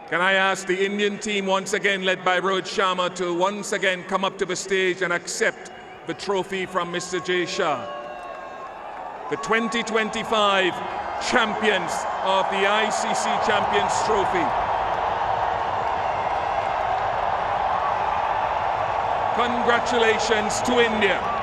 Can I ask the Indian team once again, led by Rohit Sharma, to once again come up to the stage and accept the trophy from Mr. J. Shah. The 2025 champions of the ICC Champions Trophy. Congratulations to India.